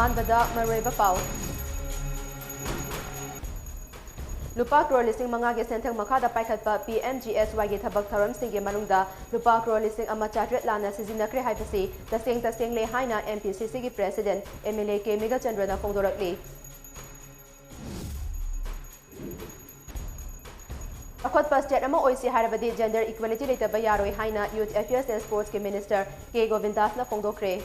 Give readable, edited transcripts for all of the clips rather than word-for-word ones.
ꯑꯍꯥꯟꯕꯗ ꯃꯔꯨꯑꯣꯏꯕ ꯄꯥꯎ ꯂꯨꯄꯥ ꯀ꯭ꯔꯣꯔ 5,000ꯒꯤ ꯁꯦꯟꯊꯪ ꯃꯈꯥꯗ ꯄꯥꯏꯈꯠꯄ PMGSYꯒꯤ ꯊꯕꯛ ꯊꯧꯔꯝꯁꯤꯡꯒꯤ ꯃꯅꯨꯡꯗ ꯂꯨꯄꯥ ꯀ꯭ꯔꯣꯔ 1,400 ꯂꯥꯟꯅ ꯁꯤꯖꯤꯟꯅꯈ꯭ꯔꯦ ꯍꯥꯏꯕꯁꯤ ꯇꯁꯦꯡꯂꯦ ꯍꯥꯏꯅ MPCCꯒꯤ ꯄ꯭ꯔꯦꯁꯤꯗꯦꯟꯠ MLA K Megachandrana ꯐꯣꯡꯗꯣꯔꯛꯂꯤ꯫ ꯑꯈꯣꯠꯄ ꯁ꯭ꯇꯦꯠ ꯑꯃ ꯑꯣꯏꯁꯤ ꯍꯥꯏꯔꯕꯗꯤ ꯖꯦꯟꯗꯔ ꯏꯀ꯭ꯋꯦꯂꯤꯇꯤ ꯂꯩꯇꯕ ꯌꯥꯔꯣꯏ ꯍꯥꯏꯅ ꯌꯨꯊ ꯑꯦꯐꯤꯌꯔꯁ ꯑꯦꯟड ꯁ꯭ꯄꯣꯔꯠꯁꯀꯤ ꯃꯤꯅꯤꯁꯇꯔ K ꯒꯣꯕꯤꯟꯗꯥꯁꯅ ꯐꯣꯡꯗꯣꯛꯈ꯭ꯔꯦ꯫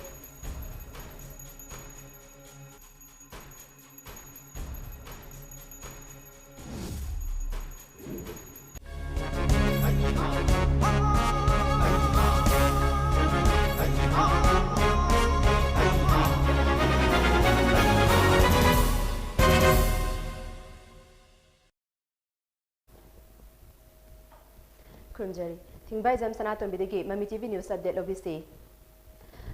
ꯈꯨꯔꯨꯝꯖꯔꯤ ꯊꯤꯡꯕꯥꯏꯖꯝ ꯁꯅꯥꯇꯣꯝꯕꯤꯗꯒꯤ ꯃꯃꯤ ꯇꯤꯚꯤ ꯅ꯭ꯌꯨꯁ ꯑꯞꯗꯦꯠ ꯂꯧꯕꯤꯁꯤ꯫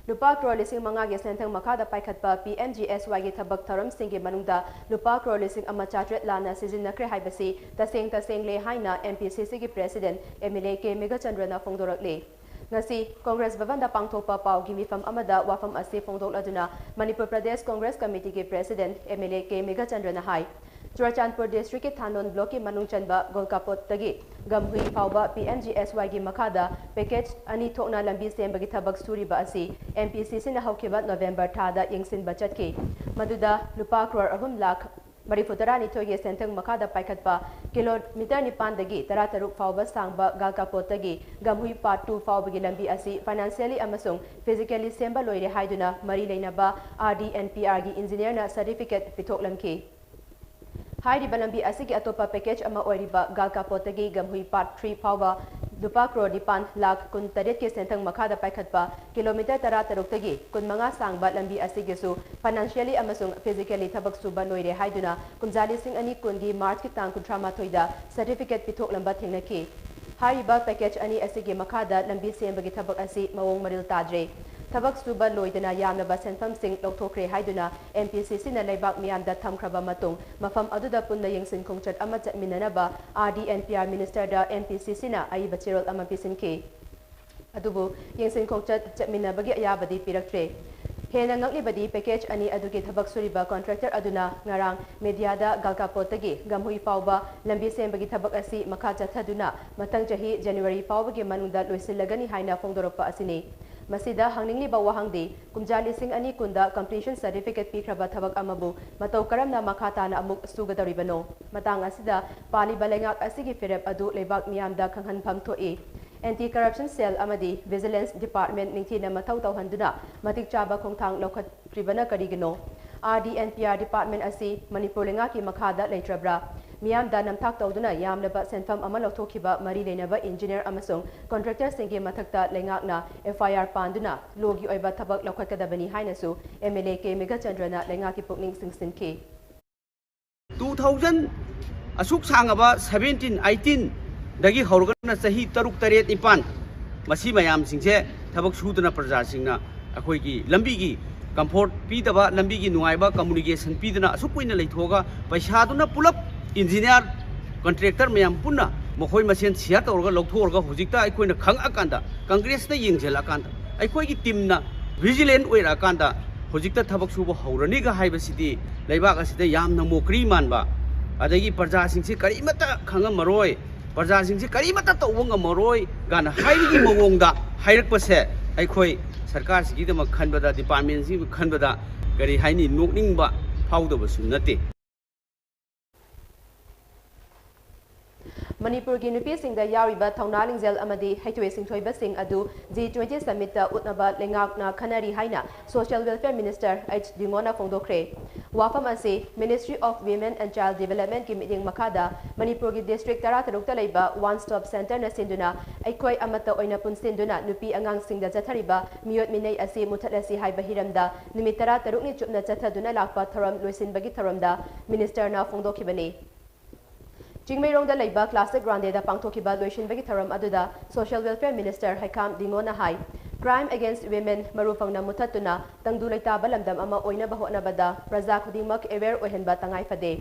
ꯂꯨꯄꯥ ꯀ꯭ꯔꯣꯔ 5,000ꯒꯤ ꯁꯦꯟꯊꯪ ꯃꯈꯥꯗ ꯄꯥꯏꯈꯠꯄ PMGSYꯒꯤ ꯊꯕꯛ ꯊꯧꯔꯝꯁꯤꯡꯒꯤ ꯃꯅꯨꯡꯗ ꯂꯨꯄꯥ ꯀ꯭ꯔꯣꯔ 1,400 ꯂꯥꯟꯅ ꯁꯤꯖꯤꯟꯅꯈ꯭ꯔꯦ ꯍꯥꯏꯕꯁꯤ ꯇꯁꯦꯡꯂꯦ ꯍꯥꯏꯅ MPCCꯒꯤ ꯄ꯭ꯔꯦꯁꯤꯗꯦꯟꯠ MLA K Megachandrana ꯐꯣꯡꯗꯣꯔꯛꯂꯤ꯫ ꯉꯁꯤ ꯀꯣꯡꯒ꯭ꯔꯦꯁ ꯚꯕꯟꯗ ꯄꯥꯡꯊꯣꯛꯄ ꯄꯥꯎꯒꯤ ꯃꯤꯐꯝ ꯑꯃꯗ ꯋꯥꯐꯝ ꯑꯁꯤ ꯐꯣꯡꯗꯣꯛꯂꯗꯨꯅ ꯃꯅꯤꯄꯨꯔ ꯄ꯭ꯔꯗꯦꯁ ꯀꯣꯡꯒ꯭ꯔꯦꯁ ꯀꯃꯤꯇꯤꯒꯤ ꯄ꯭ꯔꯦꯁꯤꯗꯦꯟꯠ MLA K Megachandrana ꯍꯥꯏ ꯆꯨꯔꯆꯥꯟꯗꯄꯨꯔ ꯗꯤꯁꯇ꯭ꯔꯤꯛꯀꯤ ꯊꯥꯅꯣꯟ ꯕ꯭ꯂꯣꯛꯀꯤ ꯃꯅꯨꯡ ꯆꯟꯕ ꯒꯣꯜꯀꯥꯄꯣꯠꯇꯒꯤ ꯒꯝꯍꯨꯏ ꯐꯥꯎꯕ PMGSYꯒꯤ ꯃꯈꯥꯗ ꯄꯦꯀꯦꯖ 2 ꯊꯣꯛꯅ ꯂꯝꯕꯤ ꯁꯦꯝꯕꯒꯤ ꯊꯕꯛ ꯁꯨꯔꯤꯕ ꯑꯁꯤ MPCCꯅ ꯍꯧꯈꯤꯕ ꯅꯣꯚꯦꯝꯕꯔ ꯊꯥꯗ ꯌꯦꯡꯁꯤꯟꯕ ꯆꯠꯈꯤ꯫ ꯃꯗꯨꯗ ꯂꯨꯄꯥ ꯀ꯭ꯔꯣꯔ 3,42,000ꯒꯤ ꯁꯦꯟꯊꯪ ꯃꯈꯥꯗ ꯄꯥꯏꯈꯠꯄ ꯀꯤꯂꯣꯃꯤꯇꯔ 9ꯗꯒꯤ 16 ꯐꯥꯎꯕ ꯁꯥꯡꯕ ꯒꯥꯜꯀꯥꯄꯣꯠꯇꯒꯤ ꯒꯝꯍꯨꯏ ꯄꯥꯔꯠ 2 ꯐꯥꯎꯕꯒꯤ ꯂꯝꯕꯤ ꯑꯁꯤ ꯐꯥꯏꯅꯥꯟꯁꯤꯌꯦꯜꯂꯤ ꯑꯃꯁꯨꯡ ꯐꯤꯖꯤꯀꯦꯜꯂꯤ ꯁꯦꯝꯕ ꯂꯣꯏꯔꯦ ꯍꯥꯏꯗꯨꯅ ꯃꯔꯤ ꯂꯩꯅꯕ RDNPRꯒꯤ ꯏꯟꯖꯤꯅꯤꯌꯔꯅ ꯁꯔꯇꯤꯐꯤꯀꯦꯠ ꯄꯤꯊꯣꯛꯂꯝꯈꯤ꯫ ꯍꯥꯏꯔꯤꯕ ꯂꯝꯕꯤ ꯑꯁꯤꯒꯤ ꯑꯇꯣꯞꯄ ꯄꯦꯀꯦꯖ ꯑꯃ ꯑꯣꯏꯔꯤꯕ ꯒꯥꯜꯀꯥꯄꯣꯠꯇꯒꯤ ꯒꯝꯍꯨꯏ ꯄꯥꯔꯠ 3 ꯐꯥꯎꯕ ꯂꯨꯄꯥ ꯀ꯭ꯔꯣꯔ 9,18,00,000ꯒꯤ ꯁꯦꯟꯊꯪ ꯃꯈꯥꯗ ꯄꯥꯏꯈꯠꯄ ꯀꯤꯂꯣꯃꯤꯇꯔ 16ꯗꯒꯤ 15 ꯁꯥꯡꯕ ꯂꯝꯕꯤ ꯑꯁꯤꯒꯤꯁꯨ ꯐꯥꯏꯅꯥꯟꯁꯤꯌꯦꯜꯂꯤ ꯑꯃꯁꯨꯡ ꯐꯤꯖꯤꯀꯦꯜꯂꯤ ꯊꯕꯛ ꯁꯨꯕ ꯂꯣꯏꯔꯦ ꯍꯥꯏꯗꯨꯅ ꯀꯨꯝꯖꯥ 2020ꯒꯤ ꯃꯥꯔꯆꯀꯤ ꯇꯥꯡ 38ꯗ ꯁꯔꯇꯤꯐꯤꯀꯦꯠ ꯄꯤꯊꯣꯛꯂꯝꯕ ꯊꯦꯡꯅꯈꯤ꯫ ꯍꯥꯏꯔꯤꯕ ꯄꯦꯀꯦꯖ 2 ꯑꯁꯤꯒꯤ ꯃꯈꯥꯗ ꯂꯝꯕꯤ ꯁꯦꯝꯕꯒꯤ ꯊꯕꯛ ꯑꯁꯤ ꯃꯑꯣꯡ ꯃꯔꯤꯜ ꯇꯥꯗ꯭ꯔꯦ꯫ ꯊꯕꯛ ꯁꯨꯕ ꯂꯣꯏꯗꯅ ꯌꯥꯝꯂꯕ ꯁꯦꯟꯐꯝꯁꯤꯡ ꯂꯧꯊꯣꯛꯈ꯭ꯔꯦ ꯍꯥꯏꯗꯨꯅ MPCCꯅ ꯂꯩꯕꯥꯛ ꯃꯤꯌꯥꯝꯗ ꯊꯝꯈ꯭ꯔꯕ ꯃꯇꯨꯡ ꯃꯐꯝ ꯑꯗꯨꯗ ꯄꯨꯟꯅ ꯌꯦꯡꯁꯤꯟ ꯈꯣꯡꯆꯠ ꯑꯃ ꯆꯠꯃꯤꯟꯅꯅꯕ RDNPR ꯃꯤꯅꯤꯁꯇꯔꯗ MPCCꯅ ꯑꯏꯕ ꯆꯦꯔꯣꯜ ꯑꯃ ꯄꯤꯁꯤꯟꯈꯤ꯫ ꯑꯗꯨꯕꯨ ꯌꯦꯡꯁꯤꯟ ꯈꯣꯡꯆꯠ ꯆꯠꯃꯤꯟꯅꯕꯒꯤ ꯑꯌꯥꯕꯗꯤ ꯄꯤꯔꯛꯇ꯭ꯔꯦ꯫ ꯍꯦꯟꯅ ꯉꯛꯂꯤꯕꯗꯤ ꯄꯦꯀꯦꯖ 2 ꯑꯗꯨꯒꯤ ꯊꯕꯛ ꯁꯨꯔꯤꯕ ꯀꯣꯟꯇ꯭ꯔꯦꯛꯇꯔ ꯑꯗꯨꯅ ꯉꯔꯥꯡ ꯃꯤꯗꯤꯌꯥꯗ ꯒꯥꯜꯀꯥꯄꯣꯠꯇꯒꯤ ꯒꯝꯍꯨꯏ ꯐꯥꯎꯕ ꯂꯝꯕꯤ ꯁꯦꯝꯕꯒꯤ ꯊꯕꯛ ꯑꯁꯤ ꯃꯈꯥ ꯆꯠꯊꯗꯨꯅ ꯃꯊꯪ ꯆꯍꯤ ꯖꯅꯨꯋꯥꯔꯤ ꯐꯥꯎꯕꯒꯤ ꯃꯅꯨꯡꯗ ꯂꯣꯏꯁꯤꯜꯂꯒꯅꯤ ꯍꯥꯏꯅ ꯐꯣꯡꯗꯣꯔꯛꯄ ꯑꯁꯤꯅꯤ꯫ ꯃꯁꯤꯗ ꯍꯪꯅꯤꯡꯂꯤꯕ ꯋꯥꯍꯪꯗꯤ ꯀꯨꯝꯖꯥ 2020ꯗ ꯀꯝꯄ꯭ꯂꯤꯁꯟ ꯁꯔꯇꯤꯐꯤꯀꯦꯠ ꯄꯤꯈ꯭ꯔꯕ ꯊꯕꯛ ꯑꯃꯕꯨ ꯃꯇꯧ ꯀꯔꯝꯅ ꯃꯈꯥ ꯇꯥꯅ ꯑꯃꯨꯛ ꯁꯨꯒꯗꯧꯔꯤꯕꯅꯣ? ꯃꯇꯥꯡ ꯑꯁꯤꯗ ꯄꯥꯜꯂꯤꯕ ꯂꯩꯉꯥꯛ ꯑꯁꯤꯒꯤ ꯐꯤꯔꯦꯞ ꯑꯗꯨ ꯂꯩꯕꯥꯛ ꯃꯤꯌꯥꯝꯗ ꯈꯪꯍꯟꯐꯝ ꯊꯣꯛꯏ꯫ ꯑꯦꯟꯇꯤ ꯀꯔꯞꯁꯟ ꯁꯦꯜ ꯑꯃꯗꯤ ꯚꯤꯖꯤꯂꯦꯟꯁ ꯗꯤꯄꯥꯔꯠꯃꯦꯟꯠ ꯅꯤꯡꯊꯤꯅ ꯃꯊꯧ ꯇꯧꯍꯟꯗꯨꯅ ꯃꯇꯤꯛ ꯆꯥꯕ ꯈꯣꯡꯊꯥꯡ ꯂꯧꯈꯠꯇ꯭ꯔꯤꯕꯅ ꯀꯔꯤꯒꯤꯅꯣ? RDNPR ꯗꯤꯄꯥꯔꯠꯃꯦꯟꯠ ꯑꯁꯤ ꯃꯅꯤꯄꯨꯔ ꯂꯩꯉꯥꯛꯀꯤ ꯃꯈꯥꯗ ꯂꯩꯇ꯭ꯔꯕ꯭ꯔꯥ? ꯃꯤꯌꯥꯝꯗ ꯅꯝꯊꯥꯛ ꯇꯧꯗꯨꯅ ꯌꯥꯝꯂꯕ ꯁꯦꯟꯐꯝ ꯑꯃ ꯂꯧꯊꯣꯛꯈꯤꯕ ꯃꯔꯤ ꯂꯩꯅꯕ ꯏꯟꯖꯤꯅꯤꯌꯔ ꯑꯃꯁꯨꯡ ꯀꯣꯟꯇ꯭ꯔꯦꯛꯇꯔꯁꯤꯡꯒꯤ ꯃꯊꯛꯇ ꯂꯩꯉꯥꯛꯅ FIR ꯄꯥꯟꯗꯨꯅ ꯂꯣꯒꯤ ꯑꯣꯏꯕ ꯊꯕꯛ ꯂꯧꯈꯠꯀꯗꯕꯅꯤ ꯍꯥꯏꯅꯁꯨ MLA K Megachandrana ꯂꯩꯉꯥꯛꯀꯤ ꯄꯨꯛꯅꯤꯡ ꯆꯤꯡꯁꯤꯟꯈꯤ꯫ 2000 ꯑꯁꯨꯛ ꯁꯥꯡꯉꯕ 17-18 ꯍꯧꯔꯒꯅ ꯆꯍꯤ 6-9 ꯃꯁꯤ ꯃꯌꯥꯝꯁꯤꯡꯁꯦ ꯊꯕꯛ ꯁꯨꯗꯨꯅ ꯄ꯭ꯔꯖꯥꯁꯤꯡꯅ ꯑꯩꯈꯣꯏꯒꯤ ꯂꯝꯕꯤꯒꯤ ꯀꯝꯐꯣꯔꯠ ꯄꯤꯗꯕ ꯂꯝꯕꯤꯒꯤ ꯅꯨꯡꯉꯥꯏꯕ ꯀꯝꯃꯨꯅꯤꯀꯦꯁꯟ ꯄꯤꯗꯨꯅ ꯑꯁꯨꯛ ꯀꯨꯏꯅ ꯂꯩꯊꯣꯛꯑꯒ ꯄꯩꯁꯥꯗꯨꯅ ꯄꯨꯂꯞ ꯏꯟꯖꯤꯅꯤꯌꯔ ꯀꯟꯇ꯭ꯔꯦꯛꯇꯔ ꯃꯌꯥꯝ ꯄꯨꯟꯅ ꯃꯈꯣꯏ ꯃꯁꯦꯟ ꯁꯤꯌꯔ ꯇꯧꯔꯒ ꯂꯧꯊꯣꯛꯑꯒ ꯍꯧꯖꯤꯛꯇ ꯑꯩꯈꯣꯏꯅ ꯈꯪꯉꯛꯑꯀꯥꯟꯗ ꯀꯪꯒ꯭ꯔꯦꯁꯅ ꯌꯦꯡꯁꯤꯜꯂꯛꯑꯀꯥꯟꯗ ꯑꯩꯈꯣꯏꯒꯤ ꯇꯤꯝꯅ ꯚꯤꯖꯤꯂꯦꯟꯠ ꯑꯣꯏꯔꯛꯑꯀꯥꯟꯗ ꯍꯧꯖꯤꯛꯇ ꯊꯕꯛ ꯁꯨꯕ ꯍꯧꯔꯅꯤꯒ ꯍꯥꯏꯕꯁꯤꯗꯤ ꯂꯩꯕꯥꯛ ꯑꯁꯤꯗ ꯌꯥꯝꯅ ꯃꯣꯀ꯭ꯔꯤ ꯃꯥꯟꯕ ꯑꯗꯒꯤ ꯄ꯭ꯔꯖꯥꯁꯤꯡꯁꯤ ꯀꯔꯤꯃꯠꯇ ꯈꯪꯉꯝꯃꯔꯣꯏ ꯄ꯭ꯔꯖꯥꯁꯤꯡꯁꯤ ꯀꯔꯤꯃꯠꯇ ꯇꯧꯕ ꯉꯝꯃꯔꯣꯏ ꯒꯥꯅ ꯍꯥꯏꯕꯒꯤ ꯃꯑꯣꯡꯗ ꯍꯥꯏꯔꯛꯄꯁꯦ ꯑꯩꯈꯣꯏ ꯁꯔꯀꯥꯔꯁꯤꯒꯤꯗꯃꯛ ꯈꯟꯕꯗ ꯗꯤꯄꯥꯔꯠꯃꯦꯟꯠꯁꯤꯒꯤ ꯈꯟꯕꯗ ꯀꯔꯤ ꯍꯥꯏꯅꯤ ꯅꯣꯛꯅꯤꯡꯕ ꯐꯥꯎꯗꯕꯁꯨ ꯅꯠꯇꯦ꯫ ꯃꯅꯤꯄꯨꯔꯒꯤ ꯅꯨꯄꯤꯁꯤꯡꯗ ꯌꯥꯎꯔꯤꯕ ꯊꯧꯅꯥ ꯂꯤꯡꯖꯦꯜ ꯑꯃꯗꯤ ꯍꯩꯊꯣꯏ ꯁꯤꯡꯊꯣꯏꯕꯁꯤꯡ ꯑꯗꯨ G20 ꯁꯝꯃꯤꯠꯇ ꯎꯠꯅꯕ ꯂꯩꯉꯥꯛꯅ ꯈꯟꯅꯔꯤ ꯍꯥꯏꯅ ꯁꯣꯁꯤꯌꯦꯜ ꯋꯦꯜꯐꯤꯌꯔ ꯃꯤꯅꯤꯁꯇꯔ H. ꯗꯤꯡꯒꯣꯅ ꯐꯣꯡꯗꯣꯛꯈ꯭ꯔꯦ꯫ ꯋꯥꯐꯝ ꯑꯁꯤ ꯃꯤꯅꯤꯁꯇ꯭ꯔꯤ ꯑꯣꯐ ꯋꯤꯃꯦꯟ ꯑꯦꯟড ꯆꯥꯏꯜ ꯗꯤꯚꯦꯂꯞꯃꯦꯟꯠꯀꯤ ꯃꯤꯠꯌꯦꯡ ꯃꯈꯥꯗ ꯃꯅꯤꯄꯨꯔꯒꯤ ꯗꯤꯁꯇ꯭ꯔꯤꯛ 16ꯇ ꯂꯩꯕ ꯋꯥꯟ ꯁ꯭ꯇꯣꯞ ꯁꯦꯟꯇꯔꯅ ꯁꯤꯟꯗꯨꯅ ꯑꯩꯈꯣꯏ ꯑꯃꯠꯇ ꯑꯣꯏꯅ ꯄꯨꯟꯁꯤꯟꯗꯨꯅ ꯅꯨꯄꯤ ꯑꯉꯥꯡꯁꯤꯡꯗ ꯆꯠꯊꯔꯤꯕ ꯃꯤꯑꯣꯠ ꯃꯤꯅꯩ ꯑꯁꯤ ꯃꯨꯠꯊꯠꯂꯁꯤ ꯍꯥꯏꯕ ꯍꯤꯔꯝꯗ ꯅꯨꯃꯤꯠ 16ꯅꯤ ꯆꯨꯞꯅ ꯆꯠꯊꯗꯨꯅ ꯂꯥꯛꯄ ꯊꯧꯔꯝ ꯂꯣꯏꯁꯤꯟꯕꯒꯤ ꯊꯧꯔꯝꯗ ꯃꯤꯅꯤꯁꯇꯔꯅ ꯐꯣꯡꯗꯣꯛꯈꯤꯕꯅꯤ꯫ ꯆꯤꯡꯃꯩꯔꯣꯡꯗ ꯂꯩꯕ ꯀ꯭ꯂꯥꯁꯤꯛ ꯒ꯭ꯔꯥꯟꯗꯦꯗ ꯄꯥꯡꯊꯣꯛꯈꯤꯕ ꯂꯣꯏꯁꯤꯟꯕꯒꯤ ꯊꯧꯔꯝ ꯑꯗꯨꯗ ꯁꯣꯁꯤꯌꯦꯜ ꯋꯦꯜꯐꯤꯌꯔ ꯃꯤꯅꯤꯁꯇꯔ ꯍꯩꯈꯥꯝ ꯗꯤꯡꯒꯣꯅ ꯍꯥꯏ ꯀ꯭ꯔꯥꯏꯝ ꯑꯦꯒꯦꯟꯁꯠ ꯋꯤꯃꯦꯟ ꯃꯔꯨ ꯐꯪꯅ ꯃꯨꯠꯊꯠꯇꯨꯅ ꯇꯪꯗꯨ ꯂꯩꯇꯥꯕ ꯂꯝꯗꯝ ꯑꯃ ꯑꯣꯏꯅꯕ ꯍꯣꯠꯅꯕꯗ ꯄ꯭ꯔꯖꯥ ꯈꯨꯗꯤꯡꯃꯛ ꯑꯦꯋꯦꯌꯔ ꯑꯣꯏꯍꯟꯕ ꯇꯉꯥꯏꯐꯗꯦ꯫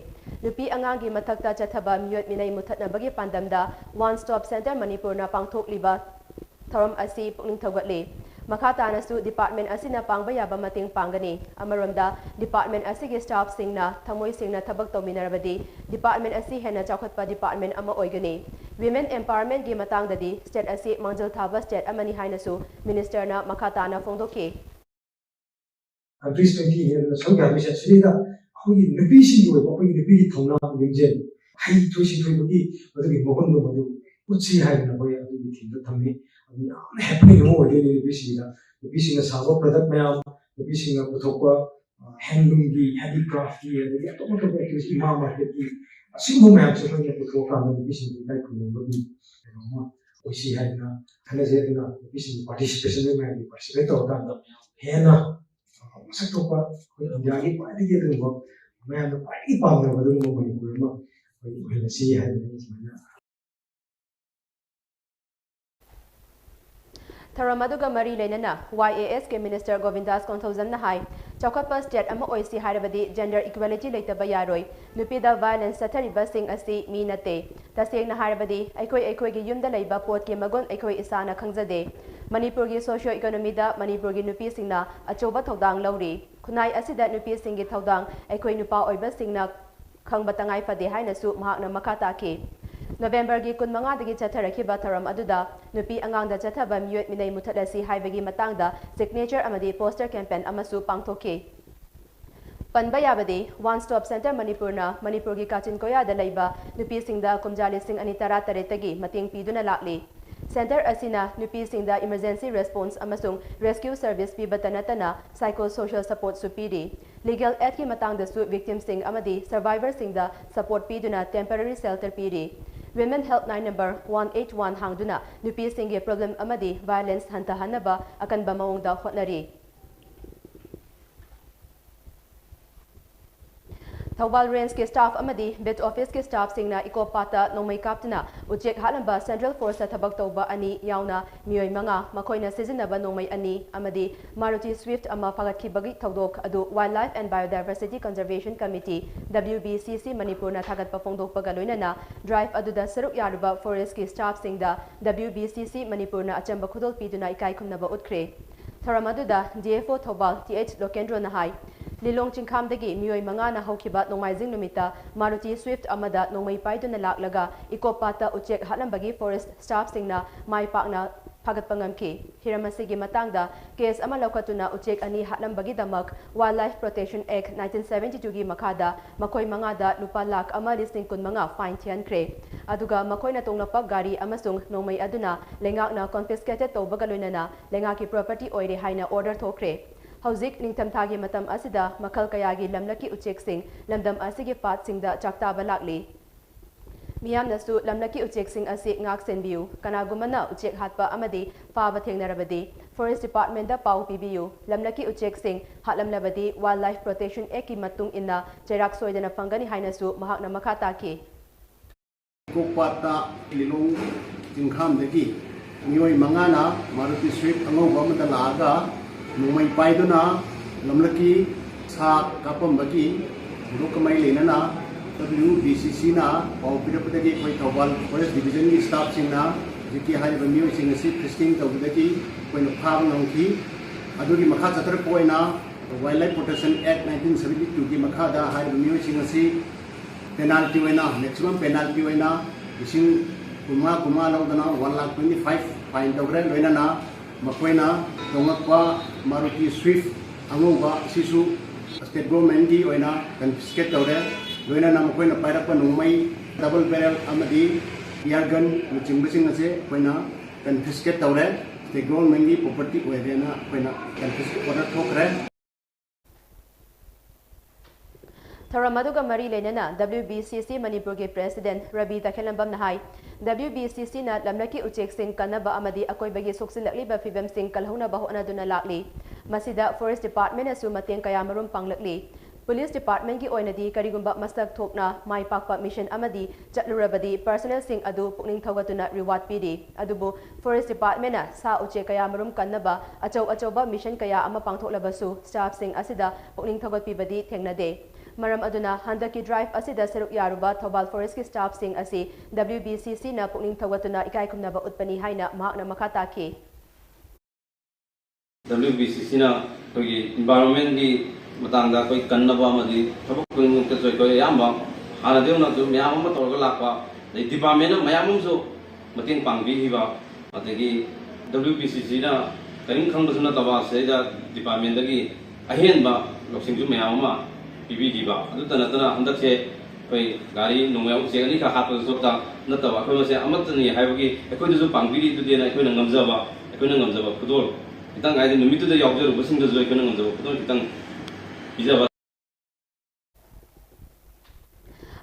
ꯅꯨꯄꯤ ꯑꯉꯥꯡꯒꯤ ꯃꯊꯛꯇ ꯆꯠꯊꯕ ꯃꯤꯑꯣꯠ ꯃꯤꯅꯩ ꯃꯨꯠꯊꯠꯅꯕꯒꯤ ꯄꯥꯟꯗꯝꯗ ꯋꯥꯟ ꯁ꯭ꯇꯣꯞ ꯁꯦꯟꯇꯔ ꯃꯅꯤꯄꯨꯔꯅ ꯄꯥꯡꯊꯣꯛꯂꯤꯕ ꯊꯧꯔꯝ ꯑꯁꯤ ꯄꯨꯛꯅꯤꯡ ꯊꯧꯒꯠꯂꯤ꯫ Makhatanasu Department Asina Pangbaya Bamating Pangani, Amaronda, Department Asigi staff Singna, Tamoi Singna Tabak Tominarabadi, Department Asi Hena Chakotpa Department Ama Oigani. Women Empowerment Gimatang Dadi, State Asi Manjal Taba State Amani Hainasu, Minister na Makhatana Fongdoki. Countries 20 years, some countries actually how you repeat you, what you repeat Tona, Vision, high twitching to the Mohondo, would see how in a way of the Tami, happening more than the Vishing a Savo product mail, the Vishing of Utokwa, handloom, handicrafty, and the automotive Mama, a single match of the Utoka, the Vishing like we see how the Vishing participation in participate or done. Hena. Masaktopa Indiagi quite a little man quite bomb over the moment when you see how Taramaduga Mari Lenana, YAS ke Minister Govindas Konthozam Nahai, Chokapa State Ama Oisi Harabadi, Gender Equality Later Bayaroi, Nupida Violence Satari Busing Asi, Minate, Tasing Naharabadi, Eko Yunda Laiba Port Kimagon, Eko Isana Kangzade, Manipurgi Socio Economy da, Manipurgi Nupi Singna, Achoba Todang Lauri, Kunai Asida Nupi Singi Todang, Eko Nupa Oiba Singna, Kangbatangai Fade Hainasu, Mahakna Makataki. November gi kun manga dagi chatharakiba tharam aduda nupi angangda chathaba miyot minai muthalasi haibagi matangda signature amadi poster campaign amasu pangthoki panba yabadi one stop center manipurna manipur gi kachin koya da laiba nupi singda kumjali sing ani tara taretagi mating piduna lakli center asina nupi singda emergency response amasung rescue service pibatanatana psychosocial support supidi legal aid ki matangda su victim sing amadi survivor singda support piduna temporary shelter pidi Women Helpline number 181 hangduna nupi singi problem amadi violence hantahanaba akan ba maungda hotnari. Thawbal Range ke staff amadi bit office ke staff singna ikopata nongmai kaptuna ujek halamba Central Force thabak tawba ani yauna miyoi manga makoina sizinaba nongmai ani amadi Maruti Swift ama phagatki bagi thawdok adu Wildlife and Biodiversity Conservation Committee WBCC Manipur na thagat pa phongdok pagaloina na drive aduda saruk yaruba forest ke staff singda WBCC Manipur na achamba khudol piduna ikai khumnaba utkre Tharamaduda DFO Thawbal TH Lokendro Nahai Lilong Chingkham dagi miyoi manga na haukiba nongmaizing numita Maruti Swift amada nongmai paiduna laklaga ikopata uchek halambagi forest staff singna mai pakna phagat pangamki hiramasigi matangda case ama laukatuna uchek ani halambagi damak Wildlife Protection Act 1972 gi makada makoi manga da lupa lak ama listing kun manga fine thian kre aduga makoi na tonglapak gari amasung nongmai aduna lengak na confiscated tawbaga loinana lengaki property oire haina order thokre Hauzik Ningtam Thagi Matam Asida, Makal Kayagi Lamlaki Uchek Singh, Lamdam Asigi Pat Singda Chakta Balakli. Miyam Nasu Lamlaki Uchek Singh Asik Ngak Senbiu, Kanagumana Uchek Hatpa Amadi, Fava Narabadi, Forest Department da Pau PBU, Lamlaki Uchek Singh, Hatlam Labadi, Wildlife Protection Eki Matung Inna, Jerak Soydana Pangani Hainasu, Mahakna Makataki. Kopata Lilong Chingkham Deki, Miyoi Mangana, Maruti Swift Ango Bamadalaga, Numai Paiduna, Lamlaki, Sa Kapambagi, Rukamai Lenana, WBCC na, or Pidapataki, Tawal, Forest Division staff Singna, Viki Haribamu, Singasi, Christine Tawdaki, when the Pam Nonki, Aduri Makata Poina, the Wildlife Protection Act 1972, Makada, Haribamu, Singasi, penalty wena, maximum penalty wena, Ising Kuma Laudana, 1,25,000 fine Dogren, Venana, Makwena, Dongakwa, Maruti Swift, Angoba, Sisu, State Government, Oina, confiscate Tore, Luena Namakwena Pirapa Numai, double barrel Amadi, Yargan, which in missing as a Quena, confiscate Tore, State Government property, Oena, Quena, confiscate Water Tokre. Taramaduga Mari Lenana, WBCC Manipur ke President Rabi Takhelambam Nahai, WBCC na Lamlaki Uchek Singh Kanaba Amadi Akoy Bagi Suksilakli ba Fibem Singh Kalhuna Bahona Duna Lakli, Masida Forest Department asu Mateng Kayamarum Panglakli, Police Department ki Oinadi Karigumba Mastak Thokna, Mai Pakpa Mission Amadi, Chatlurabadi, Personnel Singh Adu Pukning Thagatuna Reward PD, Adubu, Forest Department na Sa Uchek Kayamarum Kanaba, Achoba Mission Kaya Ama Pangthoklabasu, Staff Singh Asida, Pukning Thagat Pibadi, Tengnade. Maram aduna handaki drive asida saruk yaruba Thawbal Forest ki staff sing asi WBCC na pukning thawatuna ikai kumnaba utpani haina mahakna makataki WBCC na kogi environment gi matangda koi kannaba amadi thabak kung te choi koi yamba hana deuna ju myam ma torga lakwa dei department na mayam so mating pangbi hiba adegi WBCC na karing khang basuna tawa se da department dagi ahen ba loksing ju mayam ma pibi hiba adu tana handak se koi gari nongya se ani ka hat so ta na tawa koi se amat ni haibagi ekoi ju pangbi du de na ekoi na ngamjaba kudol itang ay din numito da yaujero basing da joy kanang ngamjaba kudol itang bijaba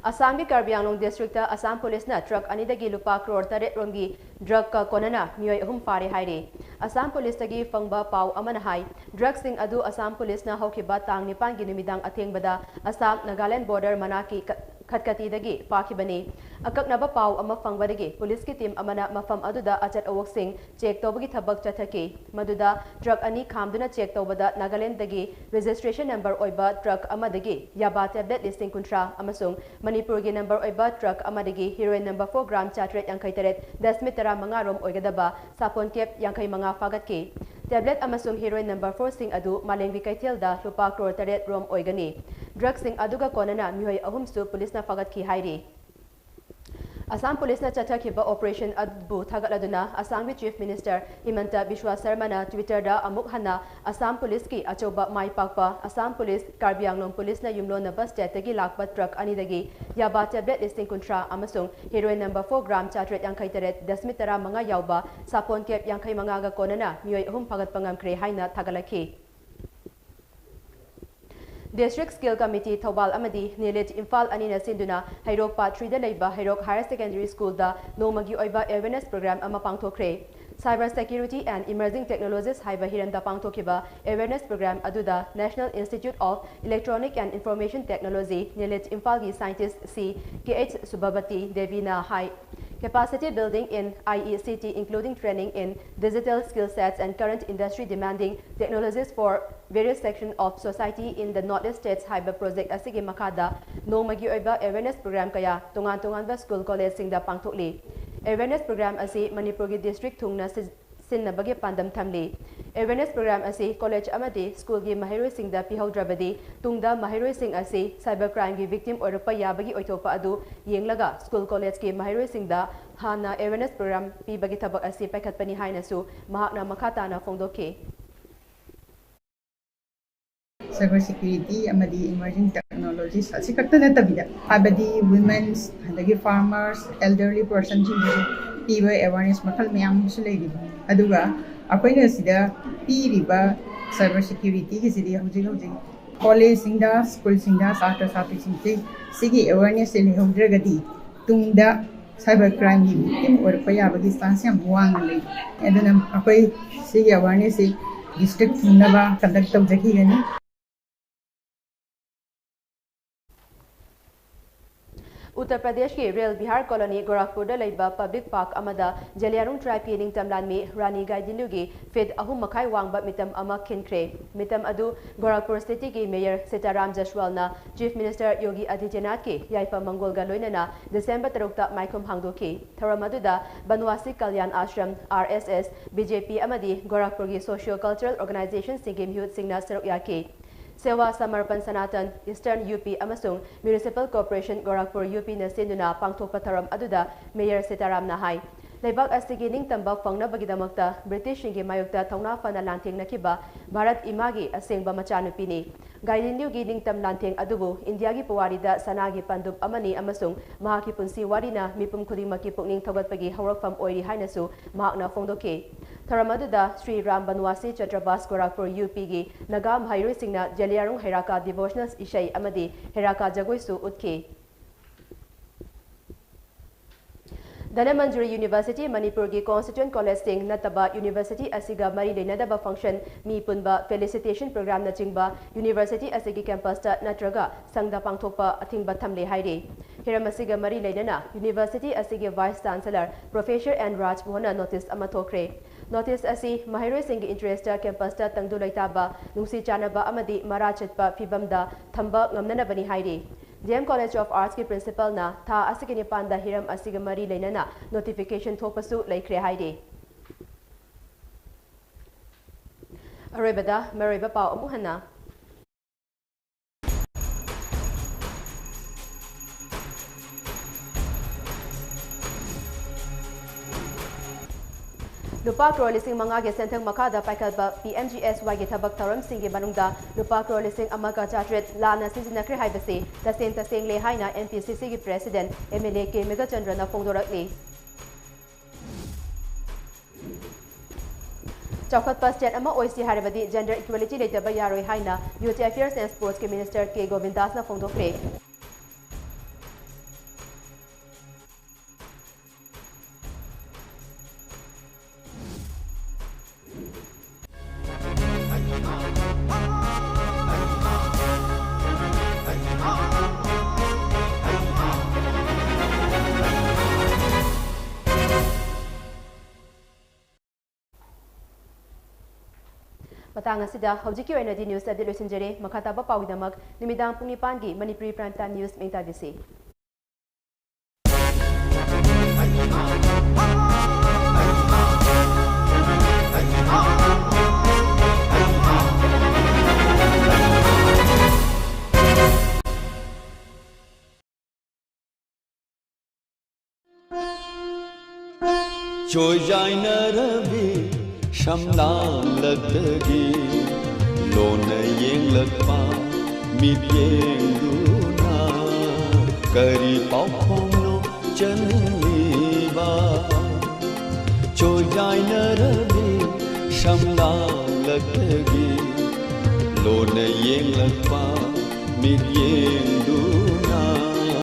Assam ki Karbi Anglong district ta Assam police na truck ani dagi lupa crore taret rongi drug ka konana mioi ahum pare haire Assam police tagi fangba pau amana hai drug sing adu Assam police na hokiba tang nipan gi numidang athengbada Assam Nagaland border manaki khatkati dagi pakibani akaknaba pau ama fangbadagi police ki team amana mafam aduda achat awok sing check tobagi thabak chathaki maduda drug ani khamduna check tobada Nagaland dagi registration number oiba truck amadagi yaba tablet listing kuntra amasung Manipur gi number oiba truck amadagi heroin number 4 gram chatret yankai taret 10 tara manga rom oigadaba sapon kep yankai manga fagat ki tablet amasung heroin number 4 sing adu malengbi kaithel da lupa crore taret rom oigani drug sing aduga konana mihoi ahum su police na fagat ki hairi Assam Police na chathakhiba operation adbu thagaladuna Assam ki Chief Minister Himanta Biswa Sarma na Twitter da amuk hana Assam Police ki achoba mai pakpa Assam Police Karbi Anglong Police na yumlo na bus tagi lakpa truck ani dagi yaba tablet listing kuntra amasung heroin number 4 gram chatret yankai taret 10 tara manga yauba sapon kep yankai manga ga konana mioi ahum phagat pangam kre haina thagalakhi District Skill Committee Thobal Amadi Nilet Imphal Anina Sinduna Hairok Part 3 da Leiba Hairok Higher Secondary School da Nomagi Oiba Awareness Program ama pangthokre Cyber Security and Emerging Technologies Haiba Hiranda pangthokiba Awareness Program aduda National Institute of Electronic and Information Technology Nilet Imphal gi Scientist C KH Subabati Devina Hai Capacity building in IECT including training in digital skill sets and current industry demanding technologies for various sections of society in the Northeast States Haiba Project asigi makada nomagi oiba awareness program kaya tungan ba school college singda pangthokli awareness program asi Manipur gi district thungna sinnabagi pandam thamli awareness program asi college amadi school gi mahiroi singda pihaudrabadi tungda mahiroi sing asi cyber crime gi victim oirpa yabagi oithopa adu yenglaga school college gi mahiroi singda hana awareness program pibagi thabak asi paikhatpani hainasu mahakna makhata na fongdoke cyber security amadi emerging technologies asi kattana tabida abadi women's adagi farmers elderly persons piba awareness makhal mayam su legi aduga apaina sida piriba cyber security ki sidi hojig college singda school singda satra satri singte sigi awareness le hodragadi tungda cyber crime ni victim or payabagi chance yam wang le aduna apai sigi awareness district thunaba conduct tabjaki gani Uttar Pradesh ki Rail Bihar Colony Gorakhpur da leiba public park amada Jaliarung tribe ki ningtamlan mi Rani Gaidilu gi fed ahum makai wangba mitam ama khinkre mitam adu Gorakhpur city ki mayor Sitaram Jaswal na chief minister Yogi Adityanath ki yaipa mangol ga loinana December 3 ta maikum hangdoki tharamadu da Banwasi Kalyan Ashram RSS BJP amadi Gorakhpur gi socio cultural organization singim youth singna saruk yaki Sewa Samarpan Sanatan Eastern UP amasung Municipal Corporation Gorakhpur UP na sinduna pangthokpa tharam aduda Mayor Sitaram na hai Leibak asigi ningtamba fangnabagidamagta British ingi mayokta thongna fana lanthengnakiba Bharat imagi asengba machanupini Gaidinyu gi ningtam lantheng adubu India gi puwarida sanagi pandub amani amasung mahaki punsi warina mipum khudimaki pukning thogatpagi haurakfam oiri hainasu mahakna fongdoke Tharamadda Sri Ram Banwasi Chatrabas Gorakhpur UP gi Nagam Hairoi Singna Jaliarung Heraka Devotional Ishai Amadi Heraka Jagoisu Utke Dhanamanjuri University Manipur gi Constituent College Sing Nataba University Asiga Mari Lenadaba Function Mi Punba Felicitation Program na Chingba University Asigi Campus ta Natraga Sangda Pangthokpa Athingba Thamle Haire Hiramasiga Mari Lenana University Asigi Vice Chancellor Professor N. Raj Mohana notice amathokre Notice asi Mahiroi Singh interest campus ta tangdu laitaba nungsi chanaba amadi marachatpa fibamda thamba ngamnanabani haire DM College of Arts ki principal na tha asigini panda hiram asiga mari leinana notification thopasu laikre haire ꯑꯔꯣꯏꯕꯗ ꯃꯔꯨꯑꯣꯏꯕ ꯄꯥꯎ ꯑꯃꯨꯛ ꯍꯟꯅ lupa crore lising manga ge senthang makada paikhalba PMGSY ge thabak tharamsing ge manungda lupa crore lising amaka chatret lana sizinakre haibase taseng le haina NPCC ge president MLA ke Mega Chandra na phongdorakli Chaukat state ama oisi haribadi gender equality leitaba yaroi haina Youth Affairs and Sports ke Minister K Govindas na phongdokre Matang asida hojiki oina di news update loisinjare makata ba pawidamag nimidang pung 9 gi Manipuri Prime Time News mengtabisi Joy jaina rabi Shamlan lagdagi Lona yeng lagpa Mid yeng duna Kari pao khom no chanli ba Joy jaina rabi Shamlan lagdagi Lona yeng lagpa Mid yeng duna